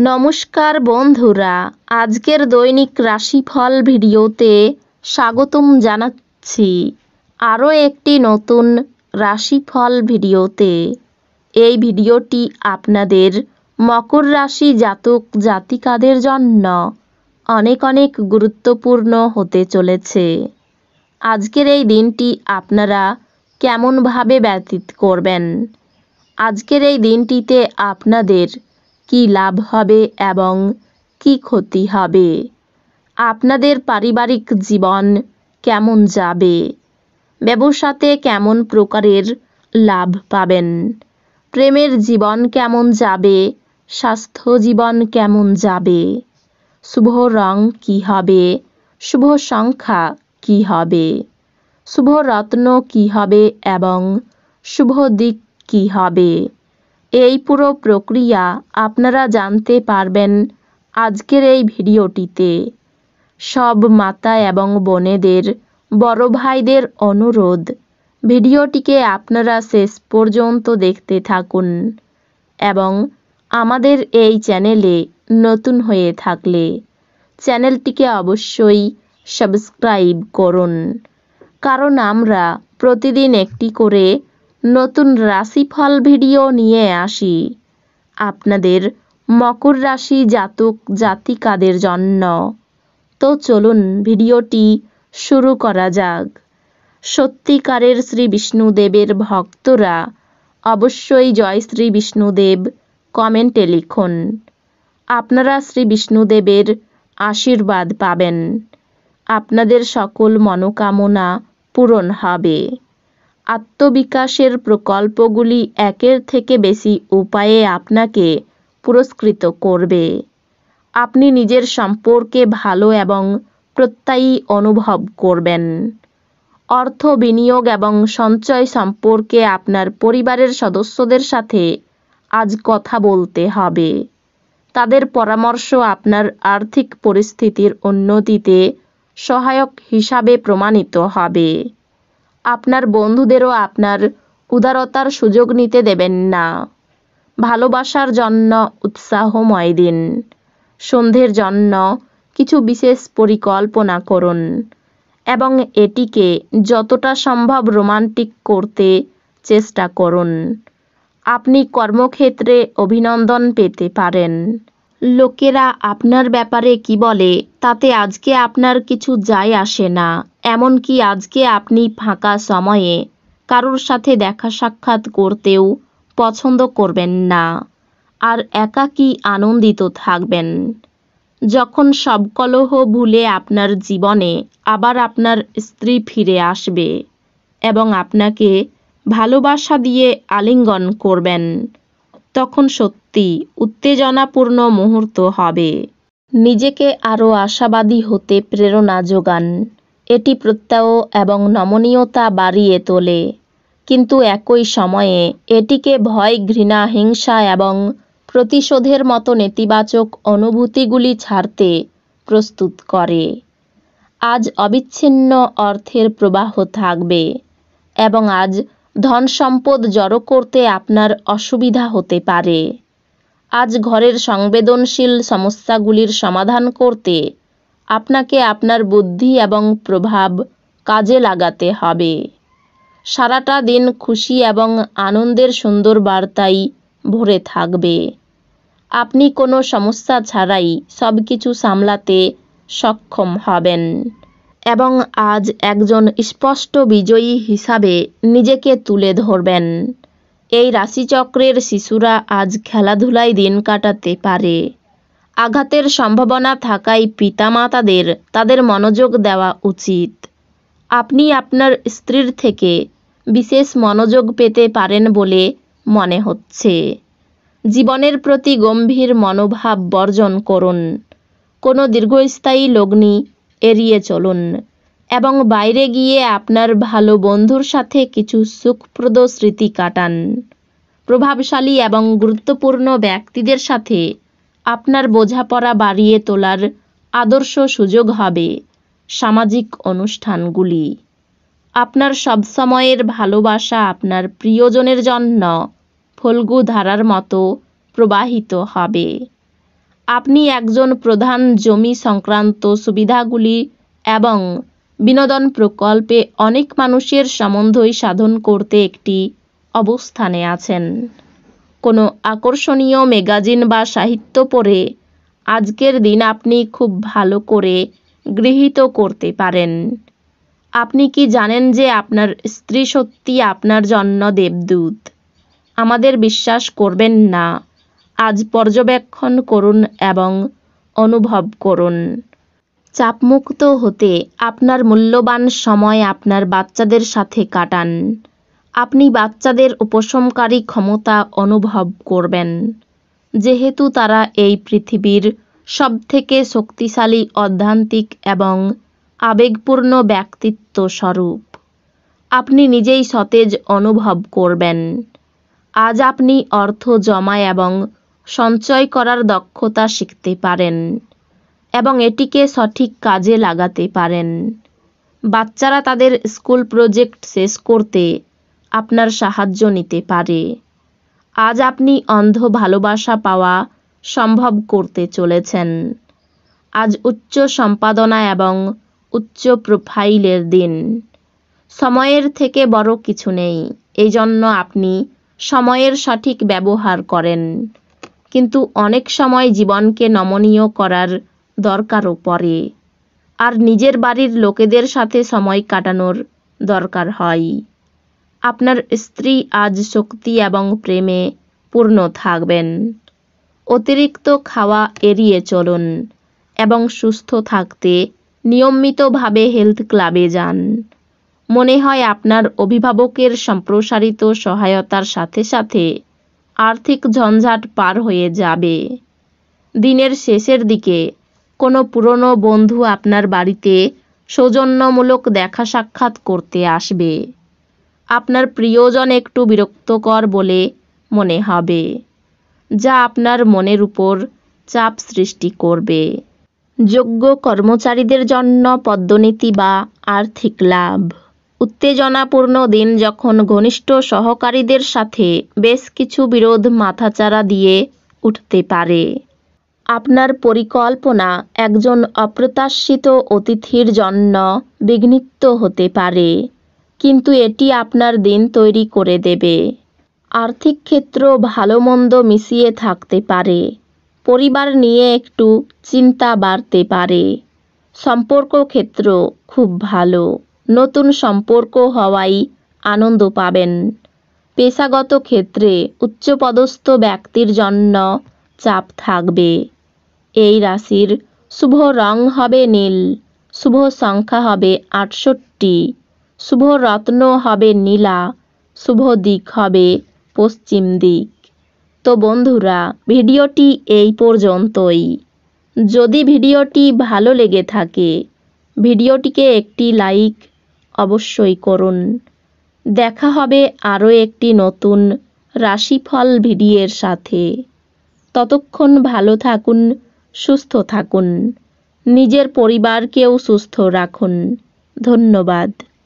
নমস্কার বন্ধুরা, আজকের দৈনিক রাশিফল ভিডিওতে স্বাগতম জানাচ্ছি আরও একটি নতুন রাশিফল ভিডিওতে। এই ভিডিওটি আপনাদের মকর রাশি জাতক জাতিকাদের জন্য অনেক অনেক গুরুত্বপূর্ণ হতে চলেছে। আজকের এই দিনটি আপনারা কেমনভাবে ব্যতীত করবেন, আজকের এই দিনটিতে আপনাদের কি লাভ হবে এবং কি ক্ষতি হবে, আপনাদের পারিবারিক জীবন কেমন যাবে, ব্যবসাতে কেমন প্রকারের লাভ পাবেন, প্রেমের জীবন কেমন যাবে, স্বাস্থ্য জীবন কেমন যাবে, শুভ রং কি হবে, শুভ সংখ্যা কি হবে, শুভ রত্ন কি হবে এবং শুভ দিক কি হবে, এই পুরো প্রক্রিয়া আপনারা জানতে পারবেন আজকের এই ভিডিওটিতে। সব মাতা এবং বোনেদের, বড় ভাইদের অনুরোধ, ভিডিওটিকে আপনারা শেষ পর্যন্ত দেখতে থাকুন এবং আমাদের এই চ্যানেলে নতুন হয়ে থাকলে চ্যানেলটিকে অবশ্যই সাবস্ক্রাইব করুন, কারণ আমরা প্রতিদিন একটি করে নতুন রাশিফল ভিডিও নিয়ে আসি আপনাদের মকর রাশি জাতক জাতিকাদের জন্য। তো চলুন ভিডিওটি শুরু করা যাক। সত্যিকারের শ্রী বিষ্ণুদেবের ভক্তরা অবশ্যই জয় শ্রী বিষ্ণুদেব কমেন্টে লিখুন। আপনারা শ্রী বিষ্ণুদেবের আশীর্বাদ পাবেন, আপনাদের সকল মনোকামনা পূরণ হবে। আত্মবিকাশের প্রকল্পগুলি একের থেকে বেশি উপায়ে আপনাকে পুরস্কৃত করবে। আপনি নিজের সম্পর্কে ভালো এবং প্রত্যয়ী অনুভব করবেন। অর্থ বিনিয়োগ এবং সঞ্চয় সম্পর্কে আপনার পরিবারের সদস্যদের সাথে আজ কথা বলতে হবে। তাদের পরামর্শ আপনার আর্থিক পরিস্থিতির উন্নতিতে সহায়ক হিসাবে প্রমাণিত হবে। আপনার বন্ধুদেরও আপনার উদারতার সুযোগ নিতে দেবেন না। ভালোবাসার জন্য উৎসাহময় দিন। সন্ধ্যের জন্য কিছু বিশেষ পরিকল্পনা করুন এবং এটিকে যতটা সম্ভব রোমান্টিক করতে চেষ্টা করুন। আপনি কর্মক্ষেত্রে অভিনন্দন পেতে পারেন। লোকেরা আপনার ব্যাপারে কি বলে তাতে আজকে আপনার কিছু যায় আসে না। এমনকি আজকে আপনি ফাঁকা সময়ে কারোর সাথে দেখা সাক্ষাৎ করতেও পছন্দ করবেন না, আর একাকী আনন্দিত থাকবেন। যখন সব কলহ ভুলে আপনার জীবনে আবার আপনার স্ত্রী ফিরে আসবে এবং আপনাকে ভালোবাসা দিয়ে আলিঙ্গন করবেন, তখন সত্যি উত্তেজনাপূর্ণ মুহূর্ত হবে। নিজেকে আরও আশাবাদী হতে প্রেরণা যোগান। এটি প্রত্যয় এবং নমনীয়তা বাড়িয়ে তোলে, কিন্তু একই সময়ে এটিকে ভয়, ঘৃণা, হিংসা এবং প্রতিশোধের মতো নেতিবাচক অনুভূতিগুলি ছাড়তে প্রস্তুত করে। আজ অবিচ্ছিন্ন অর্থের প্রবাহ থাকবে এবং আজ ধন সম্পদ জড়ো করতে আপনার অসুবিধা হতে পারে। আজ ঘরের সংবেদনশীল সমস্যাগুলির সমাধান করতে আপনাকে আপনার বুদ্ধি এবং প্রভাব কাজে লাগাতে হবে। সারাটা দিন খুশি এবং আনন্দের সুন্দর বার্তায় ভরে থাকবে। আপনি কোনো সমস্যা ছাড়াই সব কিছু সামলাতে সক্ষম হবেন এবং আজ একজন স্পষ্ট বিজয়ী হিসাবে নিজেকে তুলে ধরবেন। এই রাশিচক্রের শিশুরা আজ খেলাধুলায় দিন কাটাতে পারে। আঘাতের সম্ভাবনা থাকায় পিতামাতাদের তাদের মনোযোগ দেওয়া উচিত। আপনি আপনার স্ত্রীর থেকে বিশেষ মনোযোগ পেতে পারেন বলে মনে হচ্ছে। জীবনের প্রতি গম্ভীর মনোভাব বর্জন করুন। কোনো দীর্ঘস্থায়ী লগ্নি এড়িয়ে চলুন এবং বাইরে গিয়ে আপনার ভালো বন্ধুর সাথে কিছু সুখপ্রদ স্মৃতি কাটান। প্রভাবশালী এবং গুরুত্বপূর্ণ ব্যক্তিদের সাথে আপনার বোঝাপড়া বাড়িয়ে তোলার আদর্শ সুযোগ হবে সামাজিক অনুষ্ঠানগুলি। আপনার সবসময়ের ভালোবাসা আপনার প্রিয়জনের জন্য ফল্গু ধারার মতো প্রবাহিত হবে। আপনি একজন প্রধান জমি সংক্রান্ত সুবিধাগুলি এবং বিনোদন প্রকল্পে অনেক মানুষের সম্বন্ধই সাধন করতে একটি অবস্থানে আছেন। কোনো আকর্ষণীয় ম্যাগাজিন বা সাহিত্য পড়ে আজকের দিন আপনি খুব ভালো করে গৃহীত করতে পারেন। আপনি কি জানেন যে আপনার স্ত্রী সত্যি আপনার জন্য দেবদূত? আমাদের বিশ্বাস করবেন না, আজ পর্যবেক্ষণ করুন এবং অনুভব করুন। চাপমুক্ত হতে আপনার মূল্যবান সময় আপনার বাচ্চাদের সাথে কাটান। আপনি বাচ্চাদের উপশমকারী ক্ষমতা অনুভব করবেন, যেহেতু তারা এই পৃথিবীর সবথেকে শক্তিশালী অধ্যাত্মিক এবং আবেগপূর্ণ ব্যক্তিত্ব স্বরূপ। আপনি নিজেই সতেজ অনুভব করবেন। আজ আপনি অর্থ জমা এবং সঞ্চয় করার দক্ষতা শিখতে পারেন এবং এটিকে সঠিক কাজে লাগাতে পারেন। বাচ্চারা তাদের স্কুল প্রজেক্ট শেষ করতে আপনার সাহায্য নিতে পারে। আজ আপনি অন্ধ ভালোবাসা পাওয়া সম্ভব করতে চলেছেন। আজ উচ্চ সম্পাদনা এবং উচ্চ প্রোফাইলের দিন। সময়ের থেকে বড় কিছু নেই, এই জন্য আপনি সময়ের সঠিক ব্যবহার করেন। কিন্তু অনেক সময় জীবনকে নমনীয় করার দরকারও পড়ে, আর নিজের বাড়ির লোকেদের সাথে সময় কাটানোর দরকার হয়। আপনার স্ত্রী আজ শক্তি এবং প্রেমে পূর্ণ থাকবেন। অতিরিক্ত খাওয়া এড়িয়ে চলুন এবং সুস্থ থাকতে নিয়মিতভাবে হেলথ ক্লাবে যান। মনে হয় আপনার অভিভাবকের সম্প্রসারিত সহায়তার সাথে সাথে আর্থিক ঝঞ্ঝাট পার হয়ে যাবে। দিনের শেষের দিকে কোনো পুরনো বন্ধু আপনার বাড়িতে সৌজন্যমূলক দেখা সাক্ষাৎ করতে আসবে। আপনার প্রিয়জন একটু বিরক্তকর বলে মনে হবে, যা আপনার মনের উপর চাপ সৃষ্টি করবে। যোগ্য কর্মচারীদের জন্য পদোন্নতি বা আর্থিক লাভ। উত্তেজনাপূর্ণ দিন যখন ঘনিষ্ঠ সহকারীদের সাথে বেশ কিছু বিরোধ মাথাচাড়া দিয়ে উঠতে পারে। আপনার পরিকল্পনা একজন অপ্রত্যাশিত অতিথির জন্য বিঘ্নিত হতে পারে, কিন্তু এটি আপনার দিন তৈরি করে দেবে। আর্থিক ক্ষেত্র ভালো মন্দ মিশিয়ে থাকতে পারে। পরিবার নিয়ে একটু চিন্তা বাড়তে পারে। সম্পর্ক ক্ষেত্র খুব ভালো, নতুন সম্পর্ক হওয়ায় আনন্দ পাবেন। পেশাগত ক্ষেত্রে উচ্চপদস্থ ব্যক্তির জন্য চাপ থাকবে। এই রাশির শুভ রং হবে নীল, শুভ সংখ্যা হবে 68, শুভ রত্ন হবে নীলা, শুভ দিক হবে পশ্চিম দিক। তো বন্ধুরা, ভিডিওটি এই পর্যন্তই। যদি ভিডিওটি ভালো লেগে থাকে, ভিডিওটিকে একটি লাইক অবশ্যই করুন। দেখা হবে আরও একটি নতুন রাশিফল ভিডিওর সাথে। ততক্ষণ ভালো থাকুন, সুস্থ থাকুন, নিজের পরিবারকেও সুস্থ রাখুন। ধন্যবাদ।